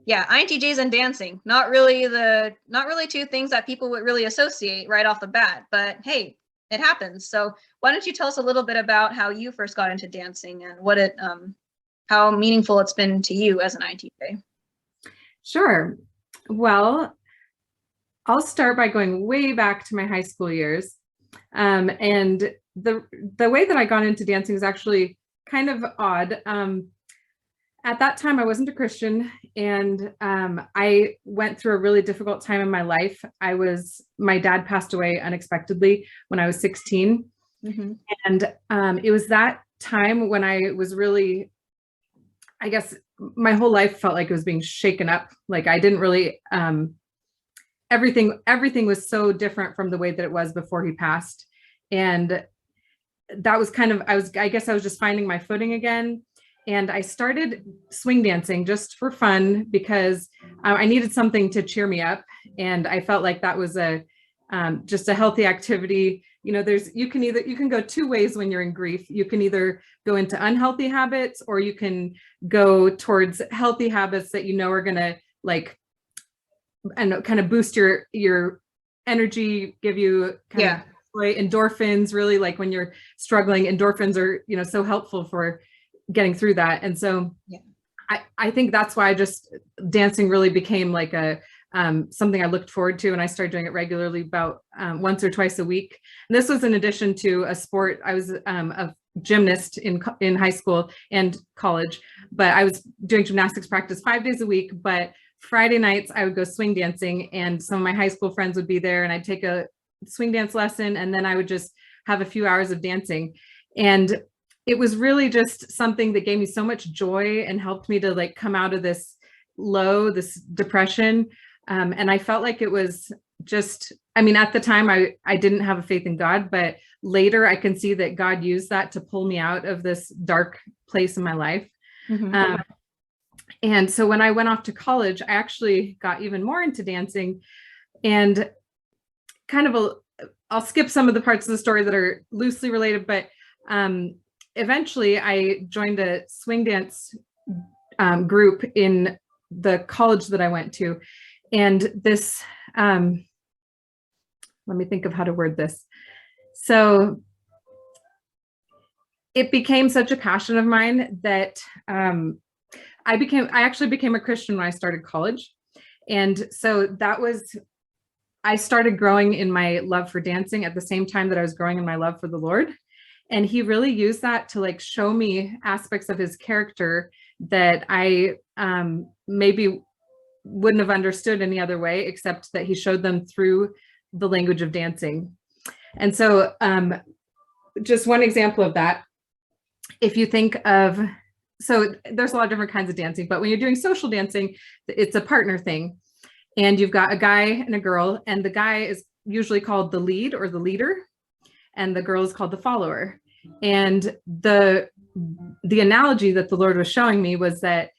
Yeah, INTJs and dancing, not really two things that people would really associate right off the bat, but hey, it happens. So why don't you tell us a little bit about how you first got into dancing and what how meaningful it's been to you as an INTJ? Sure. Well, I'll start by going way back to my high school years. And the way that I got into dancing is actually kind of odd. At that time, I wasn't a Christian, and I went through a really difficult time in my life. My dad passed away unexpectedly when I was 16. Mm-hmm. And it was that time when I was really, I guess, my whole life felt like it was being shaken up. Like I didn't really, everything was so different from the way that it was before he passed. And that was kind of, I guess I was just finding my footing again. And I started swing dancing just for fun because I needed something to cheer me up. And I felt like that was just a healthy activity. You know, you can go two ways when you're in grief. You can either go into unhealthy habits, or you can go towards healthy habits that you know are going to kind of boost your energy, give you kind of endorphins. Really, like when you're struggling, endorphins are, so helpful for getting through that. And so I think that's why dancing really became like something I looked forward to. And I started doing it regularly, about once or twice a week. And this was in addition to a sport. I was a gymnast in high school and college, but I was doing gymnastics practice 5 days a week. But Friday nights I would go swing dancing, and some of my high school friends would be there, and I'd take a swing dance lesson, and then I would just have a few hours of dancing. And it was really just something that gave me so much joy and helped me to come out of this depression. And I felt like it was just, at the time I didn't have a faith in God, but later I can see that God used that to pull me out of this dark place in my life. Mm-hmm. And so when I went off to college, I actually got even more into dancing, and I'll skip some of the parts of the story that are loosely related, but eventually I joined a swing dance group in the college that I went to. And this, let me think of how to word this. So it became such a passion of mine that I actually became a Christian when I started college. And so I started growing in my love for dancing at the same time that I was growing in my love for the Lord. And he really used that to show me aspects of his character that I maybe wouldn't have understood any other way, except that he showed them through the language of dancing. And so just one example of that, if you think of, so there's a lot of different kinds of dancing, but when you're doing social dancing, it's a partner thing. And you've got a guy and a girl, and the guy is usually called the lead or the leader, and the girl is called the follower. And the analogy that the Lord was showing me was that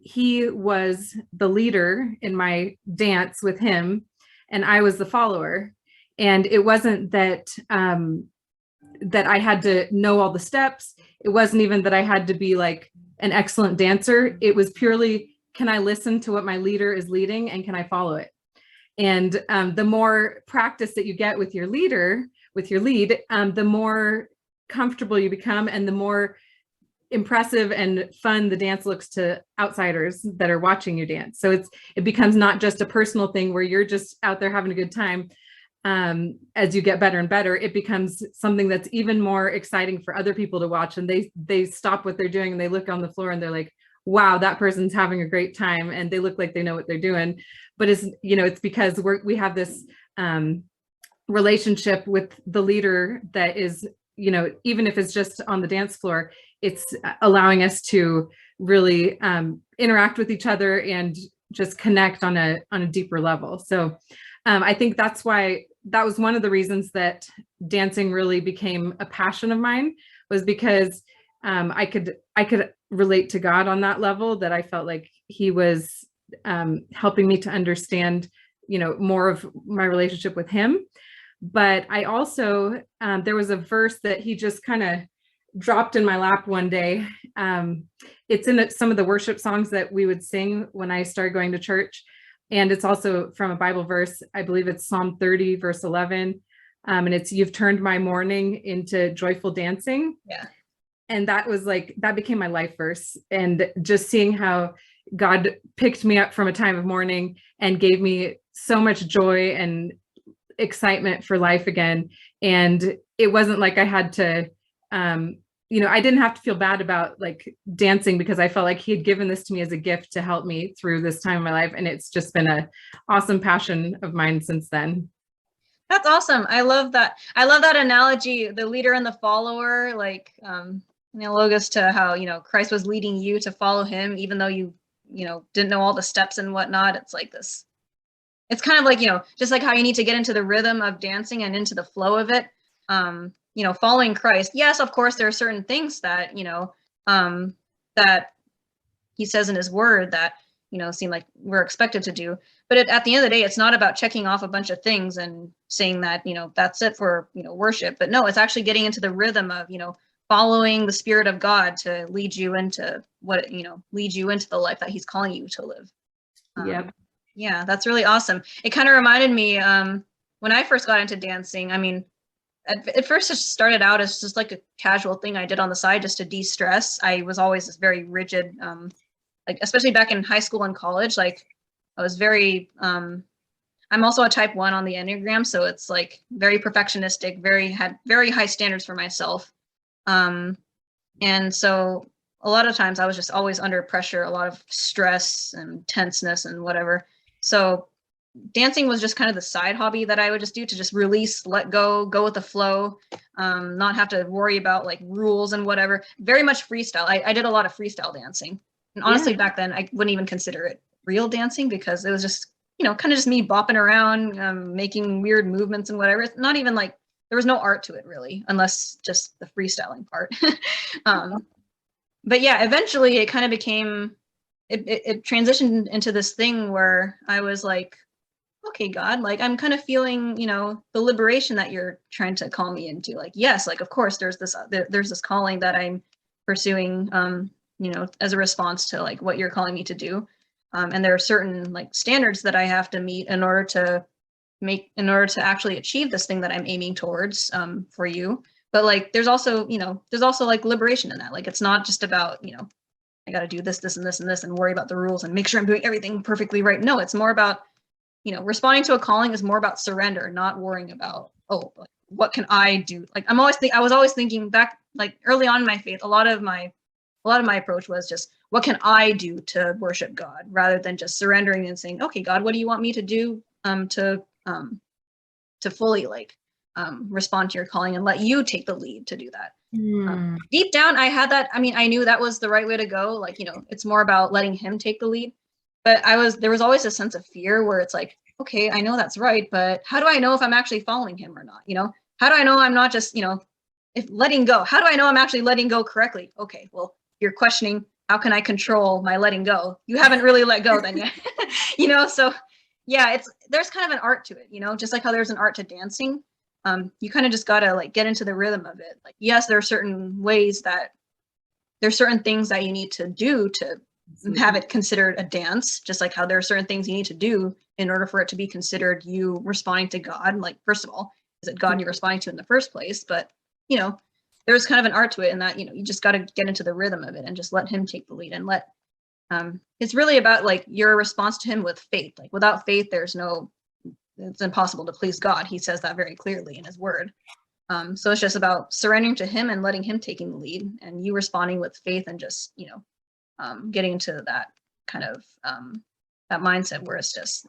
he was the leader in my dance with him, and I was the follower. And it wasn't that that I had to know all the steps. It wasn't even that I had to be an excellent dancer. It was purely, can I listen to what my leader is leading, and can I follow it? And the more practice that you get with your lead, the more comfortable you become, and the more impressive and fun the dance looks to outsiders that are watching you dance. So it becomes not just a personal thing where you're just out there having a good time. As you get better and better, it becomes something that's even more exciting for other people to watch, and they stop what they're doing and they look on the floor and they're like, wow, that person's having a great time, and they look like they know what they're doing. But it's because we have this relationship with the leader that is, even if it's just on the dance floor, it's allowing us to really interact with each other and just connect on a deeper level. So I think that was one of the reasons that dancing really became a passion of mine, was because I could relate to God on that level, that I felt like he was helping me to understand, more of my relationship with him. But I also, there was a verse that he just kind of dropped in my lap one day. It's in some of the worship songs that we would sing when I started going to church. And it's also from a Bible verse. I believe it's Psalm 30, verse 11. And it's, "You've turned my mourning into joyful dancing." Yeah. And that was like, that became my life verse. And just seeing how God picked me up from a time of mourning and gave me so much joy and excitement for life again. And it wasn't like I had to, I didn't have to feel bad about like dancing, because I felt like he had given this to me as a gift to help me through this time of my life. And it's just been an awesome passion of mine since then. That's awesome. I love that. I love that analogy, the leader and the follower, like analogous to how, Christ was leading you to follow him, even though you didn't know all the steps and whatnot. It's like this. It's kind of like, just like how you need to get into the rhythm of dancing and into the flow of it. Following Christ. Yes, of course, there are certain things that, that he says in his word that, seem like we're expected to do. But at the end of the day, it's not about checking off a bunch of things and saying that, that's it for, worship. But no, it's actually getting into the rhythm of, following the Spirit of God to lead you into lead you into the life that he's calling you to live. Yep. Yeah, that's really awesome. It kind of reminded me when I first got into dancing. I mean, at first it started out as just like a casual thing I did on the side just to de-stress. I was always this very rigid, like especially back in high school and college, like I was very, I'm also a type 1 on the Enneagram. So it's like very perfectionistic, had very high standards for myself. And so a lot of times I was just always under pressure, a lot of stress and tenseness and whatever. So dancing was just kind of the side hobby that I would just do to just release, let go with the flow, not have to worry about like rules and whatever. Very much freestyle. I did a lot of freestyle dancing. And honestly, back then, I wouldn't even consider it real dancing because it was just, kind of just me bopping around, making weird movements and whatever. It's not even like, there was no art to it really, unless just the freestyling part. But yeah, eventually it kind of became, it transitioned into this thing where I was like, okay, God, like I'm kind of feeling, the liberation that you're trying to call me into. Like, yes, like of course there's this calling that I'm pursuing, as a response to like what you're calling me to do. And there are certain like standards that I have to meet in order to actually achieve this thing that I'm aiming towards, for you. But like, there's also like liberation in that. Like, it's not just about, I got to do this, this, and this, and this, and worry about the rules and make sure I'm doing everything perfectly right. No, it's more about, responding to a calling is more about surrender, not worrying about, oh, like, what can I do? Like, I was always thinking back, like early on in my faith, a lot of my approach was just, what can I do to worship God, rather than just surrendering and saying, okay, God, what do you want me to do, to fully like, respond to your calling and let you take the lead to do that. Deep down, I had that. I mean, I knew that was the right way to go. Like, it's more about letting him take the lead. But there was always a sense of fear where it's like, okay, I know that's right, but how do I know if I'm actually following him or not? How do I know I'm not just, if letting go, how do I know I'm actually letting go correctly? Okay, well, you're questioning, how can I control my letting go? You haven't really let go then yet. So yeah, there's kind of an art to it, just like how there's an art to dancing. You kind of just gotta like get into the rhythm of it. Like, yes, there are certain things that you need to do to have it considered a dance, just like how there are certain things you need to do in order for it to be considered you responding to God. Like, first of all, is it God you're responding to in the first place? But, there's kind of an art to it in that, you just got to get into the rhythm of it and just let him take the lead and it's really about like your response to him with faith. Like, without faith, it's impossible to please God. He says that very clearly in his word. So it's just about surrendering to him and letting him taking the lead, and you responding with faith and just, getting into that kind of that mindset where it's just,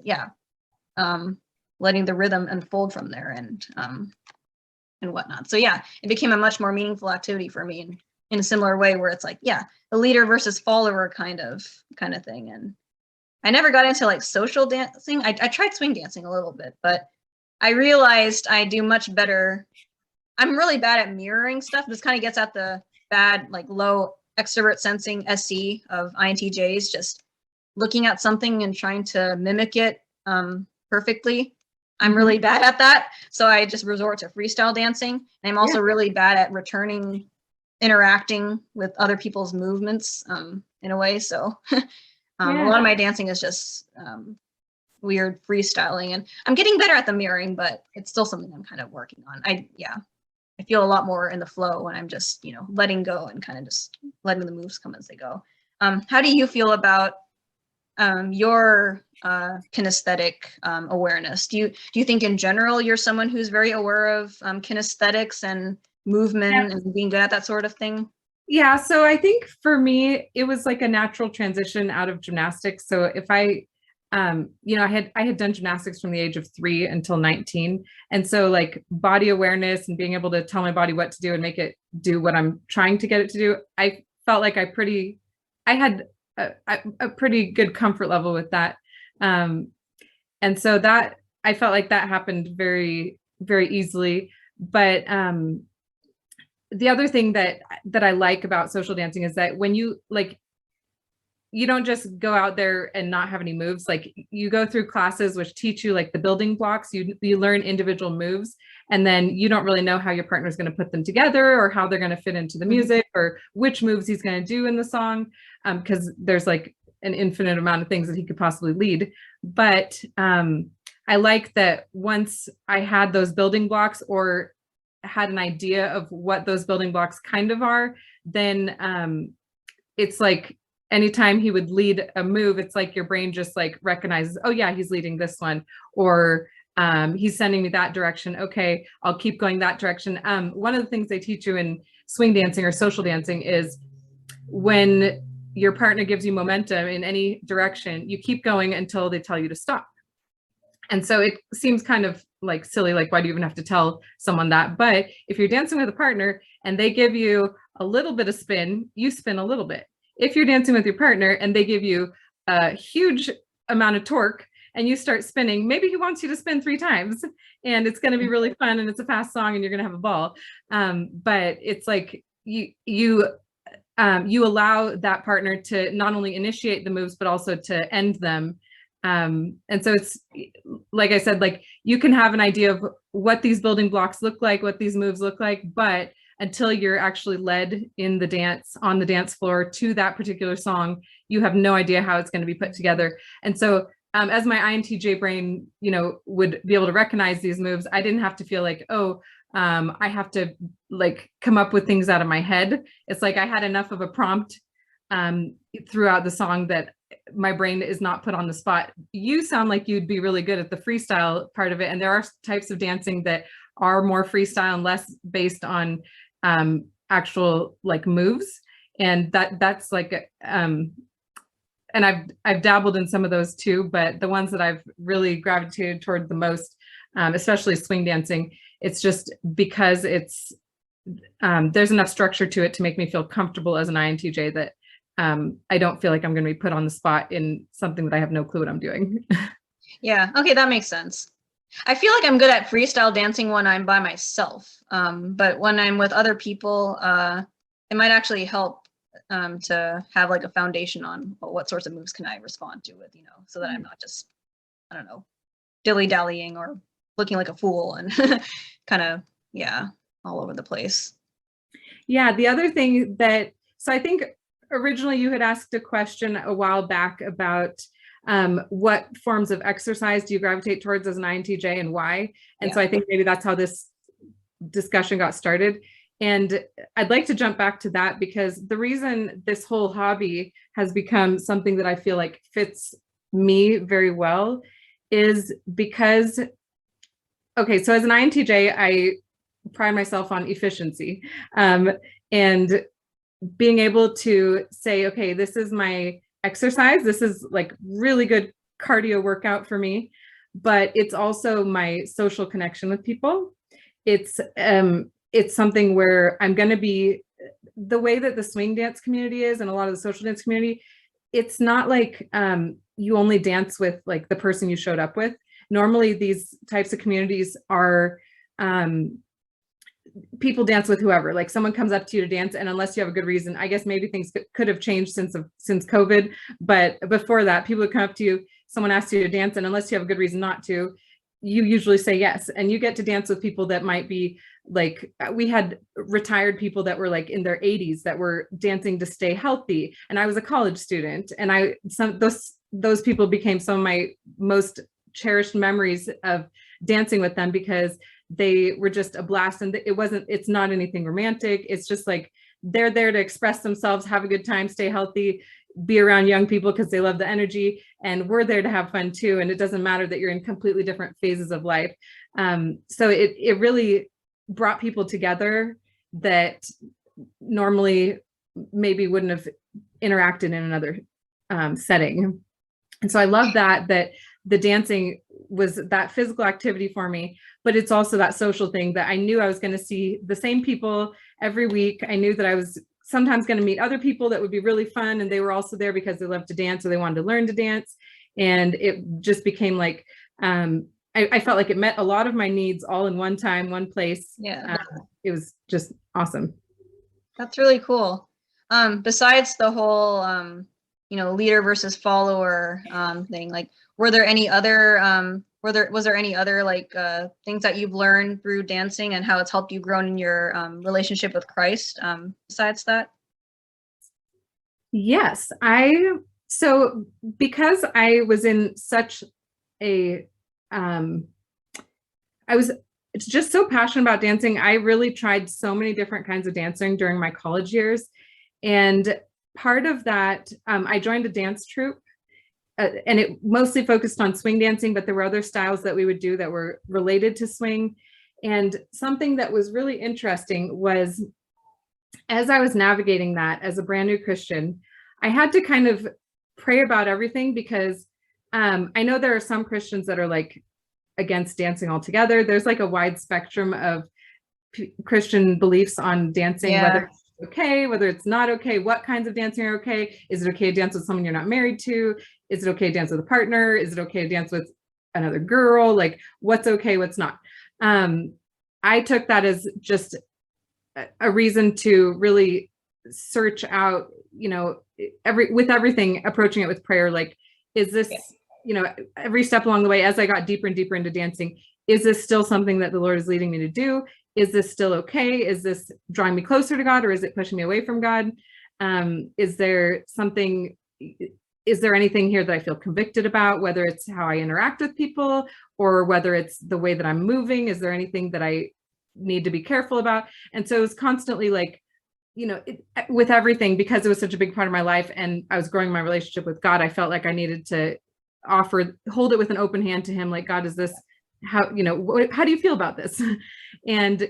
letting the rhythm unfold from there and whatnot. So yeah, it became a much more meaningful activity for me in a similar way where it's like, yeah, the leader versus follower kind of thing. And I never got into like social dancing. I tried swing dancing a little bit, but I realized I do much better. I'm really bad at mirroring stuff. This kind of gets at the bad, like low extrovert sensing SC of INTJs, just looking at something and trying to mimic it perfectly. I'm really bad at that. So I just resort to freestyle dancing. And I'm also really bad at returning interacting with other people's movements in a way. So a Yeah. lot of my dancing is just weird freestyling, and I'm getting better at the mirroring, but it's still something I'm kind of working on. I feel a lot more in the flow when I'm just, letting go and kind of just letting the moves come as they go. How do you feel about your kinesthetic awareness? Do you think in general you're someone who's very aware of kinesthetics and movement and being good at that sort of thing? Yeah, so I think for me, it was like a natural transition out of gymnastics. So if I, I had done gymnastics from the age of 3 until 19. And so like body awareness and being able to tell my body what to do and make it do what I'm trying to get it to do, I felt like I had a pretty good comfort level with that. And so that, I felt like that happened very, very easily. But the other thing that I like about social dancing is that when you don't just go out there and not have any moves. Like you go through classes which teach you like the building blocks. You learn individual moves, and then you don't really know how your partner is going to put them together or how they're going to fit into the music or which moves he's going to do in the song, because there's like an infinite amount of things that he could possibly lead. But I like that once I had those building blocks or had an idea of what those building blocks kind of are, then it's like anytime he would lead a move, it's like your brain just like recognizes, oh yeah, he's leading this one, or he's sending me that direction. Okay, I'll keep going that direction. One of the things they teach you in swing dancing or social dancing is when your partner gives you momentum in any direction, you keep going until they tell you to stop. And so it seems kind of like silly, like why do you even have to tell someone that? But if you're dancing with a partner and they give you a little bit of spin, you spin a little bit. If you're dancing with your partner and they give you a huge amount of torque and you start spinning, maybe he wants you to spin 3 times and it's going to be really fun and it's a fast song and you're going to have a ball. But it's like you allow that partner to not only initiate the moves, but also to end them. And so it's like I said, like you can have an idea of what these building blocks look like, what these moves look like, but until you're actually led in the dance on the dance floor to that particular song, you have no idea how it's going to be put together. And so as my INTJ brain, would be able to recognize these moves, I didn't have to feel like, I have to like come up with things out of my head. It's like I had enough of a prompt throughout the song that my brain is not put on the spot. You sound like you'd be really good at the freestyle part of it. And there are types of dancing that are more freestyle and less based on actual like moves. And that's like, and I've dabbled in some of those too, but the ones that I've really gravitated toward the most, especially swing dancing, it's just because it's, there's enough structure to it to make me feel comfortable as an INTJ that I don't feel like I'm going to be put on the spot in something that I have no clue what I'm doing. Yeah. Okay. That makes sense. I feel like I'm good at freestyle dancing when I'm by myself. But when I'm with other people, it might actually help to have like a foundation on what sorts of moves can I respond to with, so that I'm not just, I don't know, dilly-dallying or looking like a fool and kind of, all over the place. Yeah. The other thing so I think originally you had asked a question a while back about what forms of exercise do you gravitate towards as an INTJ and why? And so I think maybe that's how this discussion got started. And I'd like to jump back to that because the reason this whole hobby has become something that I feel like fits me very well is because, okay, so as an INTJ, I pride myself on efficiency and being able to say, okay, this is my exercise. This is like really good cardio workout for me, but it's also my social connection with people. It's something where I'm going to be the way that the swing dance community is and a lot of the social dance community. It's not like you only dance with like the person you showed up with. Normally these types of communities are people dance with whoever, like someone comes up to you to dance, and unless you have a good reason, I guess maybe things could have changed since COVID, but before that, people would come up to you, someone asks you to dance, and unless you have a good reason not to, you usually say yes, and you get to dance with people that might be like, we had retired people that were like in their 80s that were dancing to stay healthy, and I was a college student, and those people became some of my most cherished memories of dancing with them, because they were just a blast. And it's not anything romantic. It's just like they're there to express themselves, have a good time, stay healthy, be around young people because they love the energy, and we're there to have fun too. And it doesn't matter that you're in completely different phases of life. So it really brought people together that normally maybe wouldn't have interacted in another setting. And so I love that the dancing was that physical activity for me, but it's also that social thing that I knew I was going to see the same people every week. I knew that I was sometimes going to meet other people that would be really fun, and they were also there because they loved to dance or they wanted to learn to dance. And it just became like, I felt like it met a lot of my needs all in one time, one place. Yeah. It was just awesome. That's really cool. Besides the whole, leader versus follower thing, like, were there any other, was there any other like things that you've learned through dancing and how it's helped you grow in your relationship with Christ besides that? Yes, so because I was in such a, I was just so passionate about dancing, I really tried so many different kinds of dancing during my college years. And part of that, I joined a dance troupe, and it mostly focused on swing dancing, but there were other styles that we would do that were related to swing. And something that was really interesting was, as I was navigating that as a brand new Christian, I had to kind of pray about everything, because I know there are some Christians that are like against dancing altogether. There's like a wide spectrum of Christian beliefs on dancing, whether it's okay, whether it's not okay, what kinds of dancing are okay. Is it okay to dance with someone you're not married to? Is it okay to dance with a partner? Is it okay to dance with another girl? Like, what's okay, what's not? I took that as just a reason to really search out, with everything, approaching it with prayer. Like, is this, every step along the way, as I got deeper and deeper into dancing, is this still something that the Lord is leading me to do? Is this still okay? Is this drawing me closer to God, or is it pushing me away from God? Is there anything here that I feel convicted about, whether it's how I interact with people or whether it's the way that I'm moving? Is there anything that I need to be careful about? And so it was constantly like, with everything, because it was such a big part of my life and I was growing my relationship with God, I felt like I needed to hold it with an open hand to him. Like, God, is this how do you feel about this? And,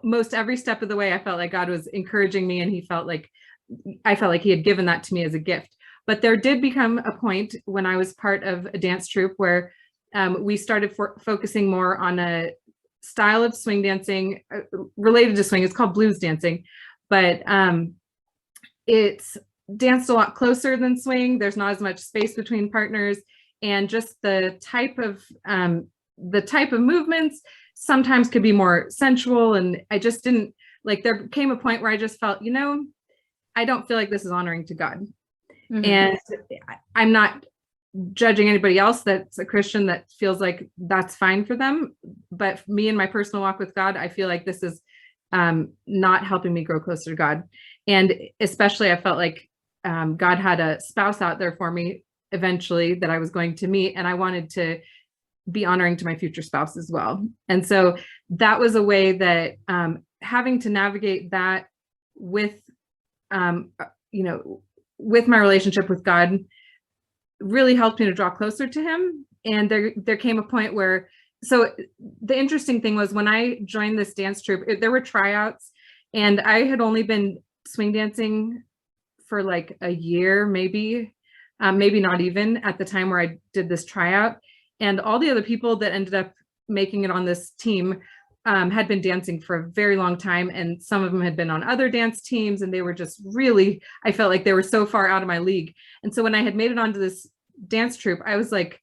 most every step of the way, I felt like God was encouraging me, and I felt like he had given that to me as a gift. But there did become a point when I was part of a dance troupe where we started focusing more on a style of swing dancing related to swing. It's called blues dancing, but it's danced a lot closer than swing. There's not as much space between partners, and just the type of movements sometimes could be more sensual. And I just didn't like, there came a point where I just felt, I don't feel like this is honoring to God. Mm-hmm. And I'm not judging anybody else that's a Christian that feels like that's fine for them. But me and my personal walk with God, I feel like this is not helping me grow closer to God. And especially I felt like God had a spouse out there for me eventually that I was going to meet, and I wanted to be honoring to my future spouse as well. And so that was a way that having to navigate that with, with my relationship with God really helped me to draw closer to him. And there came a point where, so the interesting thing was, when I joined this dance troupe, there were tryouts, and I had only been swing dancing for like a year, maybe not even, at the time where I did this tryout. And all the other people that ended up making it on this team had been dancing for a very long time. And some of them had been on other dance teams, and they were just really, I felt like they were so far out of my league. And so when I had made it onto this dance troupe, I was like,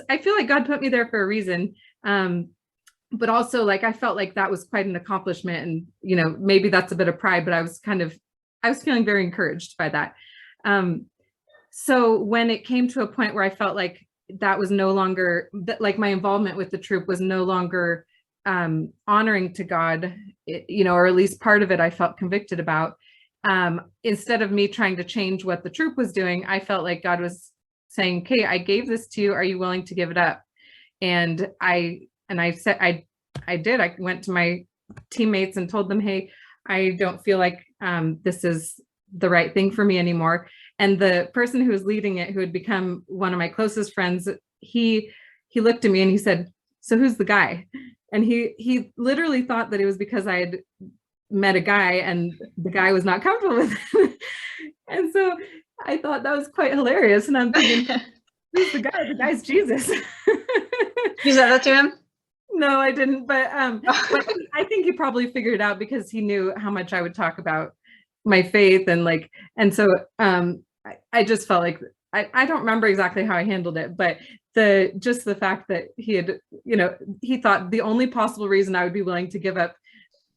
I feel like God put me there for a reason. But also, like, I felt like that was quite an accomplishment, and, maybe that's a bit of pride, but I was feeling very encouraged by that. So when it came to a point where I felt like that was no longer like my involvement with the troop was no longer honoring to God, or at least part of it I felt convicted about. Instead of me trying to change what the troop was doing, I felt like God was saying, okay, I gave this to you. Are you willing to give it up? And I said, I did. I went to my teammates and told them, hey, I don't feel like this is the right thing for me anymore. And the person who was leading it, who had become one of my closest friends, he looked at me and he said, so who's the guy? And he literally thought that it was because I had met a guy and the guy was not comfortable with it. And so I thought that was quite hilarious. And I'm thinking, who's the guy? The guy's Jesus. You said that to him? No, I didn't. But I think he probably figured it out because he knew how much I would talk about my faith and so I just felt like I don't remember exactly how I handled it, but the fact that he had, he thought the only possible reason I would be willing to give up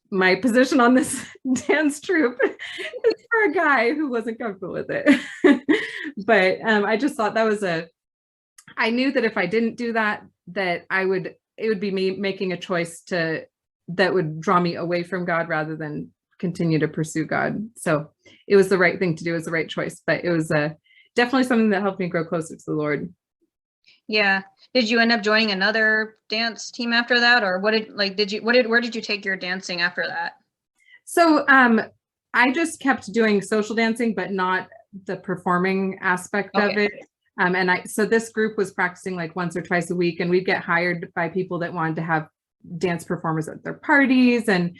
my position on this dance troupe is for a guy who wasn't comfortable with it. But I just thought that was I knew that if I didn't do that, that it would be me making a choice that would draw me away from God rather than continue to pursue God. So it was the right thing to do. It was the right choice, but it was definitely something that helped me grow closer to the Lord. Yeah. Did you end up joining another dance team after that? Or where did you take your dancing after that? So I just kept doing social dancing, but not the performing aspect of it. So this group was practicing like once or twice a week, and we'd get hired by people that wanted to have dance performers at their parties. And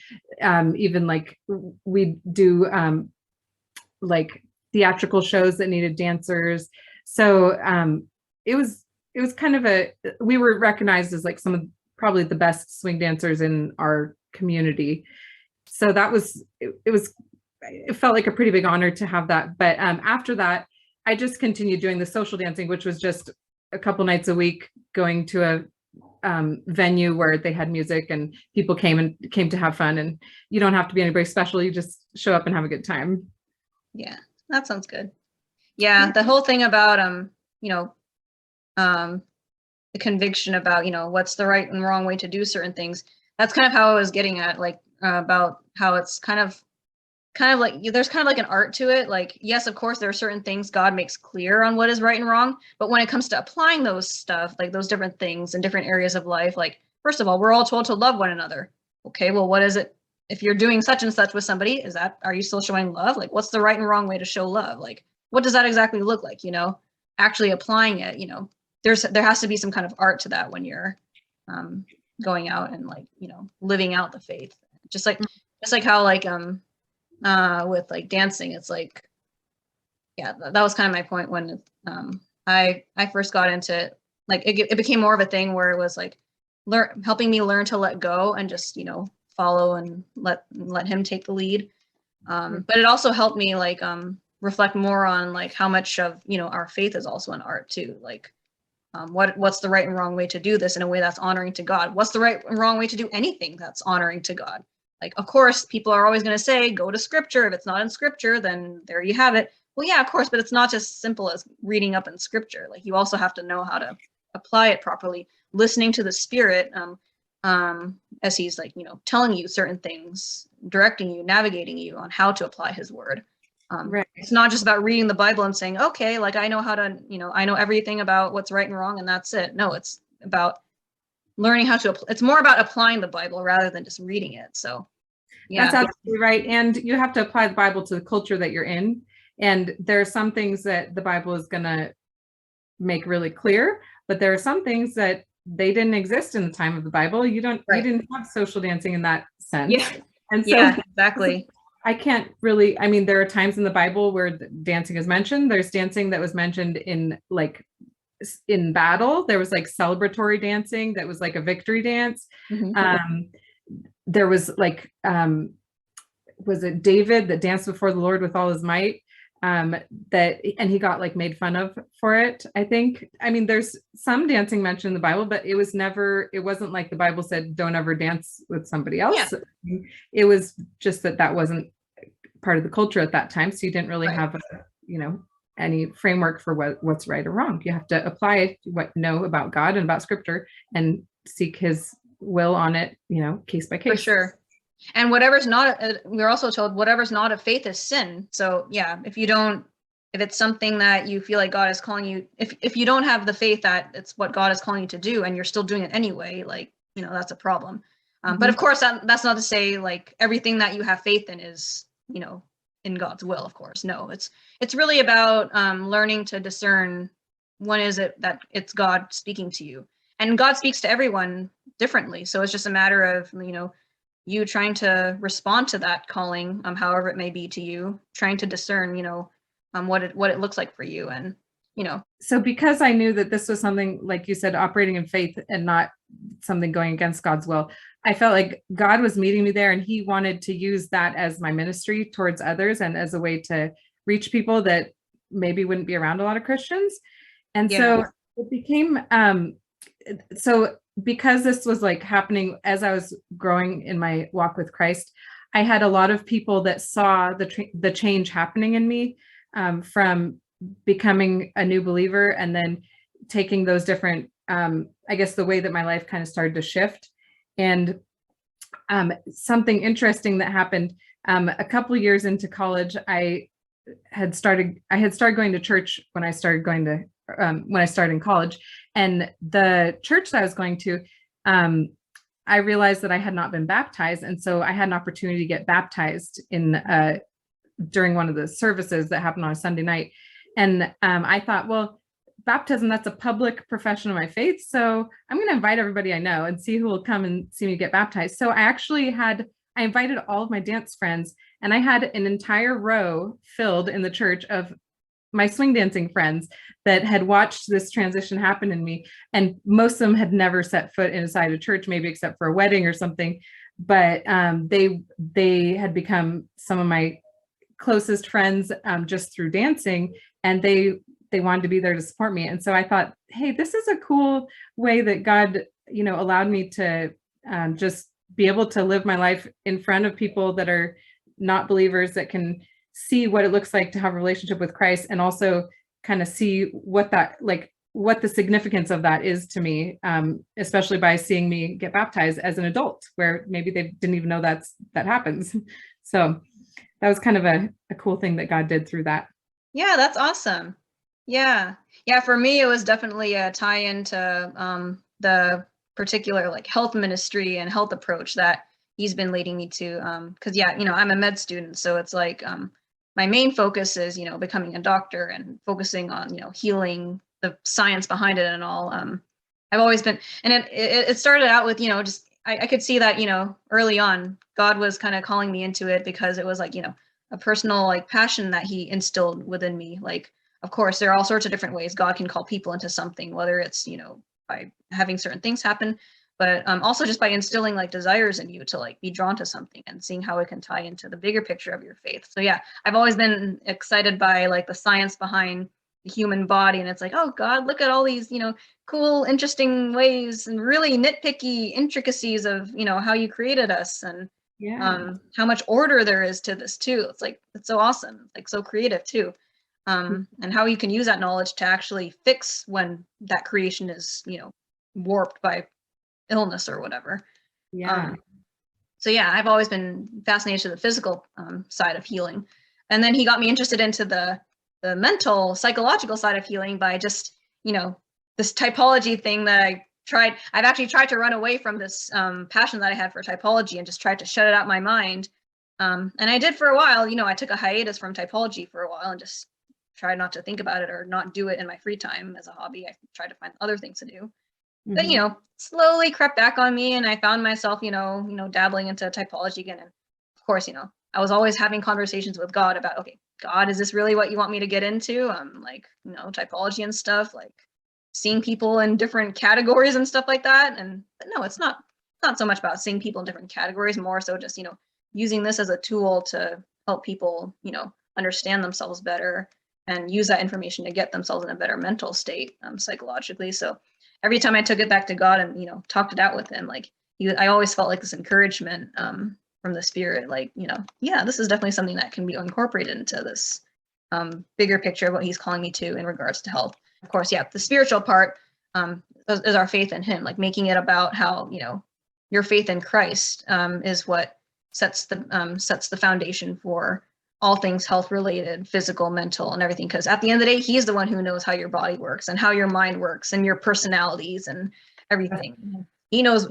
even like we do like theatrical shows that needed dancers. So it was kind of we were recognized as like some of probably the best swing dancers in our community. So that was, it felt like a pretty big honor to have that. But after that, I just continued doing the social dancing, which was just a couple nights a week going to a venue where they had music and people came to have fun, and you don't have to be anybody special. You just show up and have a good time. Yeah, that sounds good. Yeah, the whole thing about the conviction about what's the right and wrong way to do certain things. That's kind of how I was getting at, like about how it's kind of like there's kind of like an art to it. Like, yes, of course, there are certain things God makes clear on what is right and wrong, but when it comes to applying those stuff, like those different things in different areas of life, like first of all, we're all told to love one another. Okay, well, what is it? If you're doing such and such with somebody, are you still showing love? Like, what's the right and wrong way to show love? Like, what does that exactly look like? Actually applying it. There has to be some kind of art to that when you're going out and living out the faith. Just like how with like dancing, it's like, yeah, that was kind of my point when I first got into it. Like it became more of a thing where it was like helping me learn to let go and just follow and let him take the lead. But it also helped me reflect more on like how much of our faith is also an art too. Like what's the right and wrong way to do this in a way that's honoring to God? What's the right and wrong way to do anything that's honoring to God? Like, of course, people are always going to say, go to scripture. If it's not in scripture, then there you have it. Well, yeah, of course, but it's not just simple as reading up in scripture. Like, you also have to know how to apply it properly, listening to the Spirit as he's telling you certain things, directing you, navigating you on how to apply his word. Right. It's not just about reading the Bible and saying, okay, like I know how to, I know everything about what's right and wrong and that's it. No, it's about learning how to it's more about applying the Bible rather than just reading it. So yeah, that's absolutely right. And you have to apply the Bible to the culture that you're in. And there are some things that the Bible is going to make really clear, but there are some things that they didn't exist in the time of the Bible. You didn't have social dancing in that sense. Yeah. And so yeah, exactly. I can't really, I mean, there are times in the Bible where dancing is mentioned. There's dancing that was mentioned in battle. There was like celebratory dancing that was like a victory dance. Mm-hmm. There was was it David that danced before the Lord with all his might? And he got like made fun of for it, I think. I mean, there's some dancing mentioned in the Bible, but it wasn't like the Bible said, don't ever dance with somebody else. Yeah. It was just that wasn't part of the culture at that time. So you didn't really have any framework for what's right or wrong. You have to apply what you know about God and about scripture and seek his will on it, case by For case. sure. And whatever's not, we're also told whatever's not of faith is sin. So yeah, if it's something that you feel like God is calling you, if you don't have the faith that it's what God is calling you to do and you're still doing it anyway, like, that's a problem. But of course, that's not to say like everything that you have faith in is, in God's will, of course. No, it's really about learning to discern when is it that it's God speaking to you. And God speaks to everyone differently. So it's just a matter of, you trying to respond to that calling, however it may be to you, trying to discern, what it looks like for you. And, So because I knew that this was something, like you said, operating in faith and not something going against God's will, I felt like God was meeting me there and he wanted to use that as my ministry towards others and as a way to reach people that maybe wouldn't be around a lot of Christians. And so it became, so because this was like happening as I was growing in my walk with Christ, I had a lot of people that saw the change happening in me, from becoming a new believer and then taking those different, I guess the way that my life kind of started to shift. And something interesting that happened a couple years into college, I had started going to church when I started in college, and the church that I was going to, I realized that I had not been baptized, and so I had an opportunity to get baptized during one of the services that happened on a Sunday night. And I thought, well, baptism, that's a public profession of my faith. So I'm going to invite everybody I know and see who will come and see me get baptized. So I invited all of my dance friends, and I had an entire row filled in the church of my swing dancing friends that had watched this transition happen in me. And most of them had never set foot inside a church, maybe except for a wedding or something. But they had become some of my closest friends just through dancing, and they wanted to be there to support me. And so I thought, hey, this is a cool way that God, allowed me to just be able to live my life in front of people that are not believers, that can see what it looks like to have a relationship with Christ, and also kind of see what the significance of that is to me, especially by seeing me get baptized as an adult, where maybe they didn't even know that happens. So that was kind of a cool thing that God did through that. Yeah, that's awesome. Yeah. For me, it was definitely a tie into the particular like health ministry and health approach that he's been leading me to. Because I'm a med student, so it's like my main focus is becoming a doctor and focusing on healing, the science behind it and all. I've always been, and it started out with just I could see that early on God was kind of calling me into it, because it was like a personal like passion that he instilled within me. Like, of course, there are all sorts of different ways God can call people into something, whether it's by having certain things happen, but also just by instilling like desires in you to like be drawn to something and seeing how it can tie into the bigger picture of your faith. So yeah, I've always been excited by like the science behind the human body, and it's like, oh God, look at all these cool, interesting ways and really nitpicky intricacies of how you created us, and how much order there is to this too. It's like, it's so awesome, like so creative too. And how you can use that knowledge to actually fix when that creation is warped by illness or whatever. So yeah, I've always been fascinated to the physical side of healing, and then he got me interested into the mental, psychological side of healing by just this typology thing that I've actually tried to run away from this passion that I had for typology and just tried to shut it out my mind. And I did for a while. I took a hiatus from typology for a while and just tried not to think about it or not do it in my free time as a hobby. I tried to find other things to do. But slowly crept back on me, and I found myself dabbling into typology again. And of course, I was always having conversations with God about, okay, God, is this really what you want me to get into? Like, typology and stuff, like seeing people in different categories and stuff like that. But no, it's not so much about seeing people in different categories, more so just using this as a tool to help people understand themselves better and use that information to get themselves in a better mental state, psychologically. So every time I took it back to God and talked it out with him, like I always felt like this encouragement from the Spirit, like yeah, this is definitely something that can be incorporated into this bigger picture of what he's calling me to in regards to health. Of course, yeah, the spiritual part is our faith in him, like making it about how, your faith in Christ is what sets the foundation for all things health related, physical, mental, and everything. Because at the end of the day, he's the one who knows how your body works and how your mind works and your personalities and everything. He knows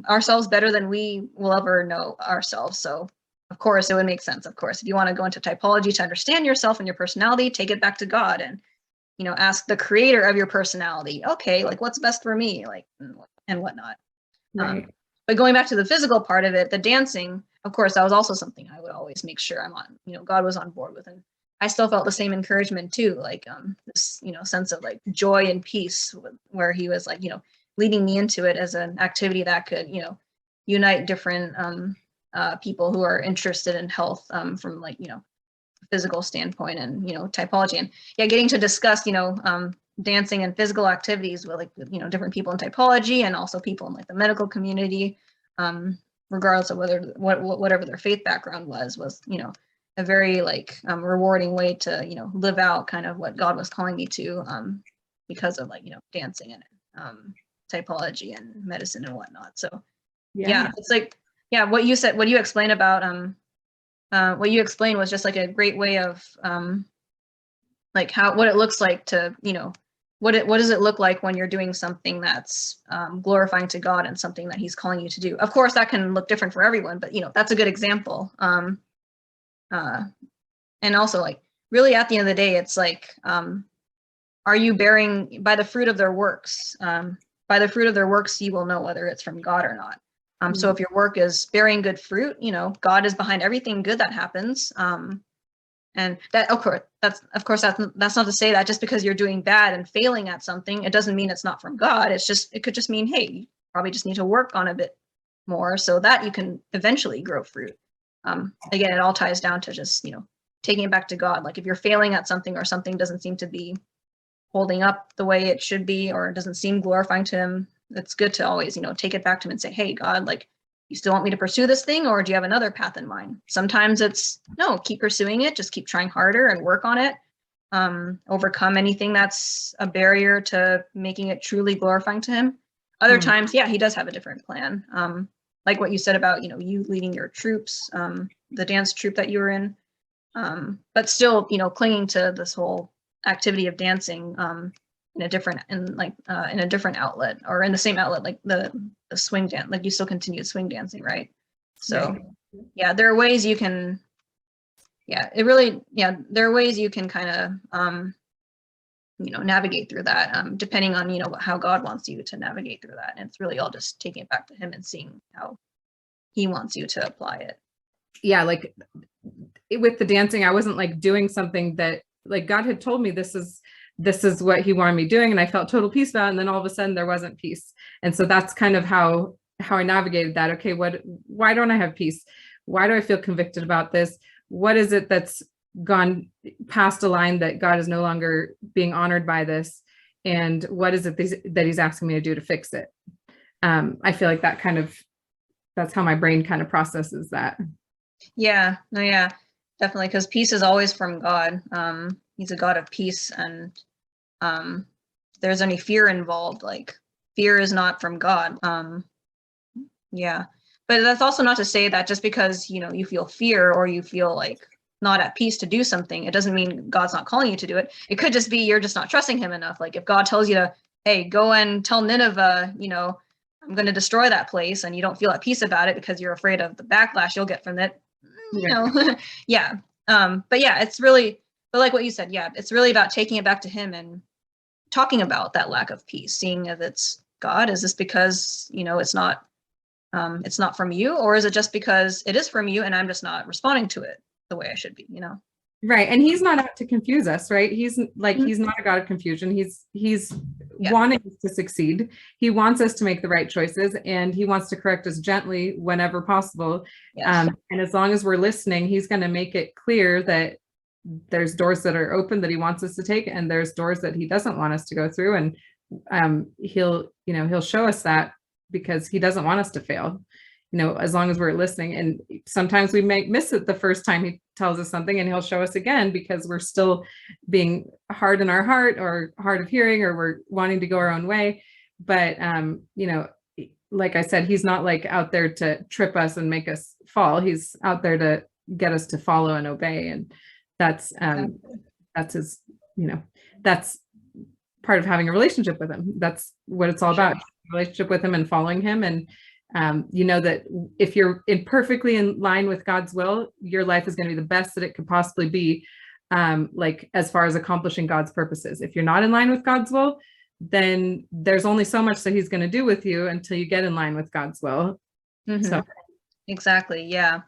ourselves better than we will ever know ourselves. So of course it would make sense. Of course, if you want to go into typology to understand yourself and your personality, take it back to God and, ask the creator of your personality, okay, like what's best for me, like, and whatnot. Right. But going back to the physical part of it, the dancing, of course, that was also something I would always make sure I'm on, God was on board with. And I still felt the same encouragement too, like this, sense of like joy and peace where he was like, leading me into it as an activity that could, unite different people who are interested in health from like, physical standpoint and, typology. And yeah, getting to discuss, dancing and physical activities with like, different people in typology and also people in like the medical community, regardless of whatever their faith background was, a very like rewarding way to, live out kind of what God was calling me to because of like, dancing and typology and medicine and whatnot. So yeah, it's like, yeah, what you said, what you explained about what you explained was just like a great way of like what it looks like to, what does it look like when you're doing something that's glorifying to God and something that he's calling you to do. Of course, that can look different for everyone, but that's a good example. And also like really at the end of the day, it's like, are you bearing by the fruit of their works? By the fruit of their works, you will know whether it's from God or not. So if your work is bearing good fruit, God is behind everything good that happens. And that, of course, that's not to say that just because you're doing bad and failing at something, it doesn't mean it's not from God. It could just mean, hey, you probably just need to work on a bit more so that you can eventually grow fruit. Again, it all ties down to just, taking it back to God. Like if you're failing at something or something doesn't seem to be holding up the way it should be, or it doesn't seem glorifying to him, it's good to always, take it back to him and say, hey, God, like, you still want me to pursue this thing, or do you have another path in mind? Sometimes it's no, keep pursuing it, just keep trying harder and work on it. Overcome anything that's a barrier to making it truly glorifying to him. Other times, yeah, he does have a different plan. Like what you said about, you leading your troops, the dance troop that you were in, but still, clinging to this whole activity of dancing in a different outlet, or in the same outlet, like the swing dance, like you still continue swing dancing, right? So yeah, there are ways you can, there are ways you can kind of navigate through that, depending on how God wants you to navigate through that. And it's really all just taking it back to him and seeing how he wants you to apply it. Yeah, like with the dancing, I wasn't like doing something that like God had told me this is what he wanted me doing, and I felt total peace about it, and then all of a sudden there wasn't peace. And so that's kind of how I navigated that. Okay, why don't I have peace? Why do I feel convicted about this? What is it that's gone past a line that God is no longer being honored by this? And what is it that he's asking me to do to fix it? I feel like that's how my brain kind of processes that. Yeah, no, yeah, definitely. Because peace is always from God. He's a God of peace, and if there's any fear involved, like fear is not from God. Yeah, but that's also not to say that just because you feel fear or you feel like not at peace to do something, it doesn't mean God's not calling you to do it. It could just be you're just not trusting him enough. Like if God tells you to, hey, go and tell Nineveh, I'm going to destroy that place, and you don't feel at peace about it because you're afraid of the backlash you'll get from it, yeah. But yeah, it's really, but like what you said, yeah, it's really about taking it back to him and talking about that lack of peace, seeing if it's God. Is this because it's not from you, or is it just because it is from you and I'm just not responding to it the way I should be? Right. And he's not out to confuse us, right? He's like, he's not a God of confusion. He's wanting us to succeed. He wants us to make the right choices, and he wants to correct us gently whenever possible. Yes. And as long as we're listening, he's going to make it clear that there's doors that are open that he wants us to take, and there's doors that he doesn't want us to go through. And he'll show us that because he doesn't want us to fail. as long as we're listening. And sometimes we may miss it the first time he tells us something, and he'll show us again because we're still being hard in our heart or hard of hearing, or we're wanting to go our own way. But, like I said, he's not like out there to trip us and make us fall. He's out there to get us to follow and obey. And that's his, that's part of having a relationship with him. That's what it's all about, relationship with him and following him. And that if you're perfectly in line with God's will, your life is going to be the best that it could possibly be, like as far as accomplishing God's purposes. If you're not in line with God's will, then there's only so much that he's going to do with you until you get in line with God's will. Mm-hmm. So exactly. Yeah.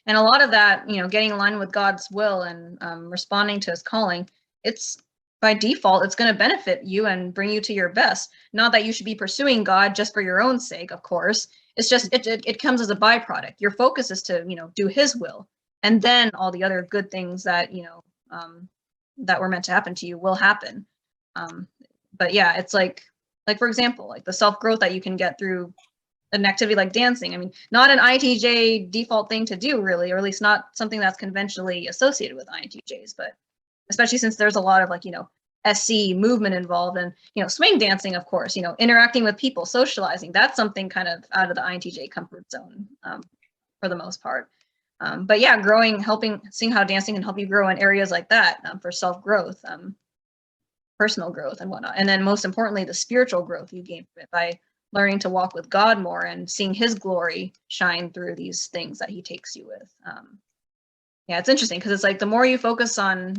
And a lot of that, getting in line with God's will and responding to his calling, it's by default, it's going to benefit you and bring you to your best. Not that you should be pursuing God just for your own sake, of course. It's just, it comes as a byproduct. Your focus is to, do his will. And then all the other good things that, that were meant to happen to you will happen. But yeah, it's like, for example, like the self-growth that you can get through an activity like dancing. I mean, not an INTJ default thing to do really, or at least not something that's conventionally associated with INTJs, but especially since there's a lot of SC movement involved, and, swing dancing, of course, interacting with people, socializing, that's something kind of out of the INTJ comfort zone for the most part. But yeah, seeing how dancing can help you grow in areas like that for self-growth, personal growth and whatnot. And then most importantly, the spiritual growth you gain by learning to walk with God more and seeing his glory shine through these things that he takes you with. Yeah, it's interesting because it's like the more you focus on,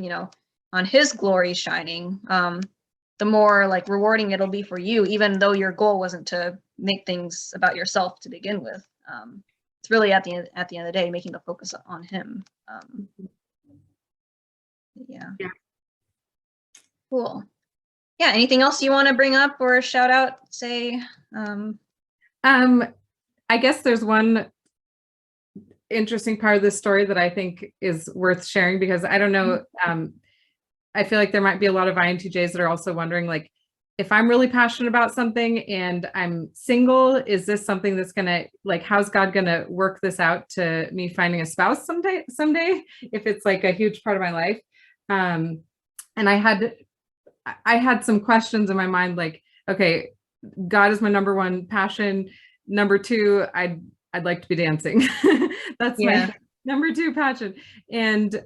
on his glory shining, the more rewarding it'll be for you, even though your goal wasn't to make things about yourself to begin with. It's really at the end of the day, making the focus on him. Yeah. Cool. Yeah. Anything else you want to bring up or shout out, say? I guess there's one interesting part of this story that I think is worth sharing, because I don't know, I feel like there might be a lot of INTJs that are also wondering, if I'm really passionate about something and I'm single, is this something that's gonna, how's God gonna work this out to me finding a spouse someday, if it's a huge part of my life? And I had some questions in my mind, okay, God is my number one passion. Number two, I'd like to be dancing. That's my number two passion. And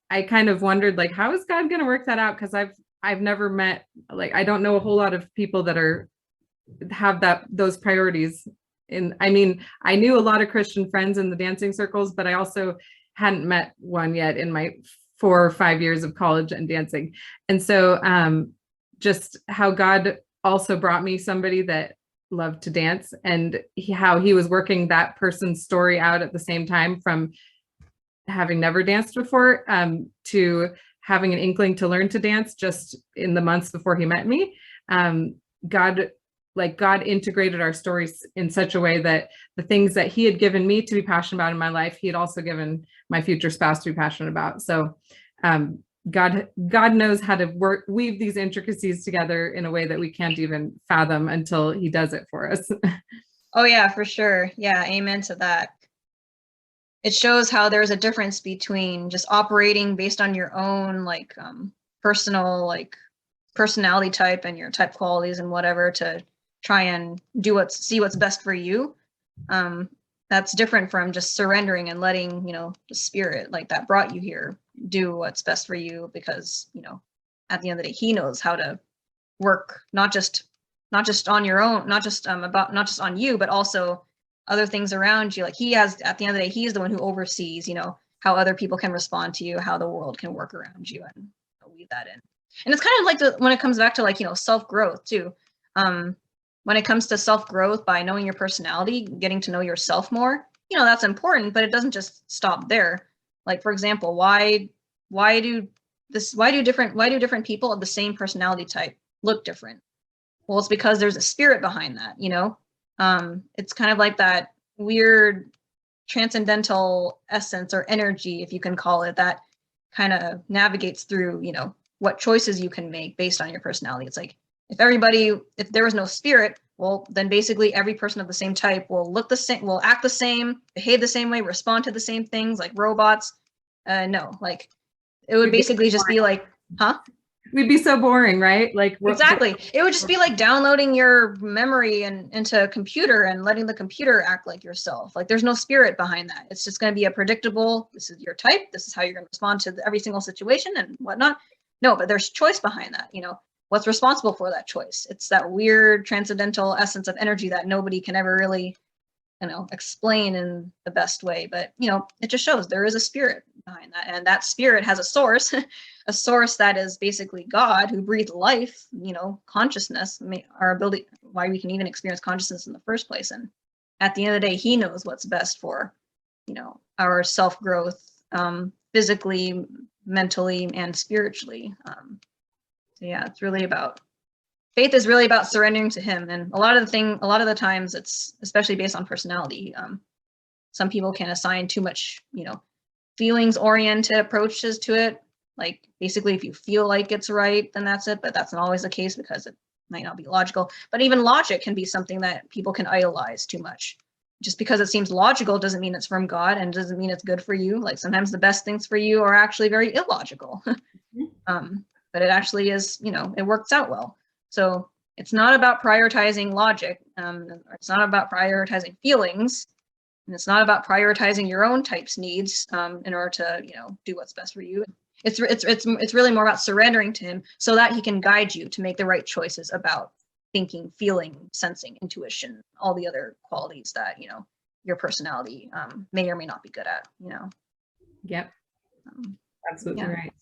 I kind of wondered, how is God going to work that out? Because I've never met, I don't know a whole lot of people that have those priorities. And I mean, I knew a lot of Christian friends in the dancing circles, but I also hadn't met one yet in my 4 or 5 years of college and dancing. And so just how God also brought me somebody that loved to dance, and how he was working that person's story out at the same time, from having never danced before to having an inkling to learn to dance just in the months before he met me. God integrated our stories in such a way that the things that he had given me to be passionate about in my life, he had also given my future spouse to be passionate about. So God knows how to weave these intricacies together in a way that we can't even fathom until he does it for us. Oh yeah, for sure. Yeah, amen to that. It shows how there's a difference between just operating based on your own personal personality type and your type qualities and whatever, to try and see what's best for you. That's different from just surrendering and letting, the spirit that brought you here do what's best for you, because, at the end of the day, he knows how to work, not just on your own, not just on you, but also other things around you. At the end of the day, he's the one who oversees, how other people can respond to you, how the world can work around you, and weave that in. And it's kind of when it comes back to self-growth too. When it comes to self-growth, by knowing your personality, getting to know yourself more, that's important, but it doesn't just stop there. For example, why do different people of the same personality type look different? Well, it's because there's a spirit behind that, it's kind of like that weird transcendental essence or energy, if you can call it that, kind of navigates through, what choices you can make based on your personality. It's if there was no spirit, Well, then basically every person of the same type will look the same, will act the same, behave the same way, respond to the same things like robots. No, like it would basically just be like, huh? We'd be so boring, right? Like Exactly. It would just be like downloading your memory and into a computer and letting the computer act like yourself. Like there's no spirit behind that. It's just going to be a predictable, this is your type, this is how you're going to respond to every single situation and whatnot. No, but there's choice behind that. You know, what's responsible for that choice? It's that weird transcendental essence of energy that nobody can ever really, you know, explain in the best way. But, you know, it just shows there is a spirit behind that. And that spirit has a source, a source that is basically God who breathed life, you know, consciousness, our ability, why we can even experience consciousness in the first place. And at the end of the day, he knows what's best for, you know, our self-growth, physically, mentally, and spiritually. So yeah, it's really about, faith is really about surrendering to him. And a lot of the times it's especially based on personality. Some people can assign too much, you know, feelings oriented approaches to it. Like basically if you feel like it's right, then that's it. But that's not always the case because it might not be logical. But even logic can be something that people can idolize too much. Just because it seems logical doesn't mean it's from God and doesn't mean it's good for you. Like sometimes the best things for you are actually very illogical. But it actually is, you know, it works out well. So it's not about prioritizing logic. It's not about prioritizing feelings. And it's not about prioritizing your own type's needs in order to, you know, do what's best for you. It's really more about surrendering to him so that he can guide you to make the right choices about thinking, feeling, sensing, intuition, all the other qualities that, you know, your personality may or may not be good at, you know. Yep. Absolutely right.